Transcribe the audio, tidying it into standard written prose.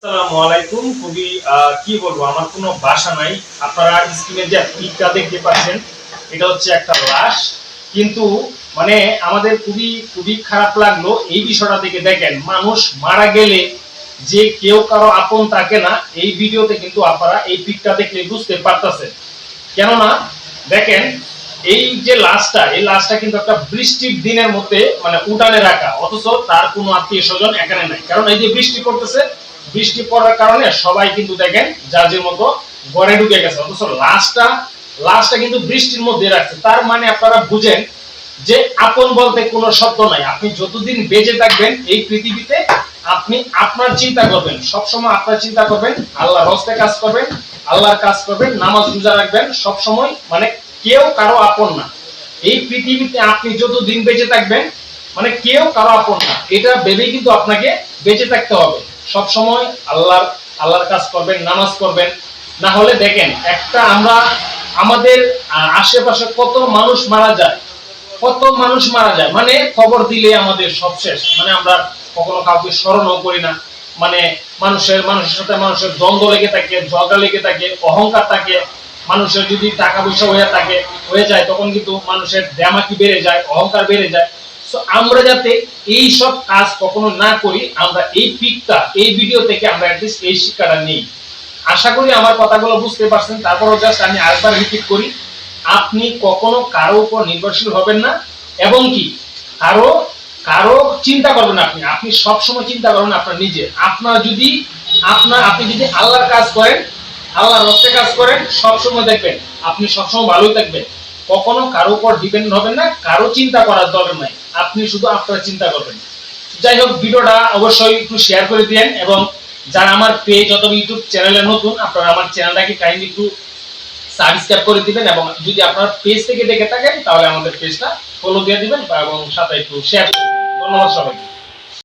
আসসালামু আলাইকুম। খুবই কি বলবো, আমার কোনো ভাষা নাই। আপনারা স্ক্রিনে যে পিকটা দেখতে পাচ্ছেন, এটা হচ্ছে একটা লাশ। কিন্তু মানে আমাদের খুবই খুবই খারাপ লাগলো এই বিষয়টা থেকে। দেখেন, মানুষ মারা গেলে যে কেউ কারো আপন থাকে না, এই ভিডিওতে কিন্তু আপনারা এই পিকটা দেখলে বুঝতে পারতেছেন। কেননা দেখেন, এই যে লাশটা, এই লাশটা কিন্তু একটা বৃষ্টির দিনের মধ্যে মানে উঠানে রাখা, অথচ তার কোনো আত্মীয় স্বজন এখানে নাই। কারণ এই যে বৃষ্টি পড়তেছে, বৃষ্টি পড়ার কারণে সবাই কিন্তু দেখেন যার যে মতো ঘরে ঢুকে গেছে, অথচ লাশটা কিন্তু বৃষ্টির মধ্যে রাখছে। তার মানে আপনারা বুঝেন যে আপন বলতে কোনো শব্দ নাই। আপনি যতদিন বেঁচে থাকবেন এই পৃথিবীতে, আপনি আপনার চিন্তা করবেন, সবসময় আপনার চিন্তা করবেন, আল্লাহর রাস্তে কাজ করবেন, আল্লাহর কাজ করবেন, নামাজ রোজা রাখবেন, সবসময় মানে কেউ কারো আপন না এই পৃথিবীতে। আপনি যতদিন বেঁচে থাকবেন মানে কেউ কারো আপন না, এটা ভেবেই কিন্তু আপনাকে বেঁচে থাকতে হবে। সব সময় আল্লাহর কাজ করবেন, নামাজ করবেন। না হলে দেখেন, একটা আমরা আমাদের আশেপাশে কত মানুষ মারা যায়, মানে খবর দিলে আমাদের সব শেষ। মানে আমরা কখনো কাউকে স্মরণও করি না। মানে মানুষের সাথে মানুষের দ্বন্দ্ব লেগে থাকে, ঝগড়া লেগে থাকে, অহংকার থাকে। মানুষের যদি টাকা পয়সা হয়ে যায়, তখন কিন্তু মানুষের দেমাকি বেড়ে যায়, অহংকার বেড়ে যায়। সো আমরা যাতে এই সব কাজ কখনো না করি, আমরা এই পিকটা, এই ভিডিও থেকে আমরা অ্যাটলিস্ট এই শিক্ষাটা নিই। আশা করি আমার কথাগুলো বুঝতে পারছেন। তারপরও জাস্ট আমি আরেকবার রিপিট করি, আপনি কখনো কারো উপর নির্ভরশীল হবেন না, এবং কি কারো কারো চিন্তা করবেন। আপনি সবসময় চিন্তা করবেন আপনার নিজের। আপনি যদি আল্লাহর কাজ করেন, আল্লাহর রাস্তায় কাজ করেন, সবসময় দেখবেন আপনি সবসময় ভালোই থাকবেন। কখনো কারো উপর ডিপেন্ড হবেন না, কারো চিন্তা করার দরকার নাই। আপনি শুধু আপনার চিন্তা করবেন। যাই হোক, ভিডিওটা অবশ্যই একটু শেয়ার করে দিয়েন, এবং যারা আমার পেজ অথবা ইউটিউব চ্যানেলে নতুন, আপনারা আমার চ্যানেলটাকে কাইন্ডলি একটু সাবস্ক্রাইব করে দিবেন, এবং যদি আপনার পেজ থেকে দেখে থাকেন তাহলে আমাদের পেজটা ফলো দিয়ে দিবেন এবং সাথে একটু শেয়ার করে দিবেন। ধন্যবাদ সবাইকে।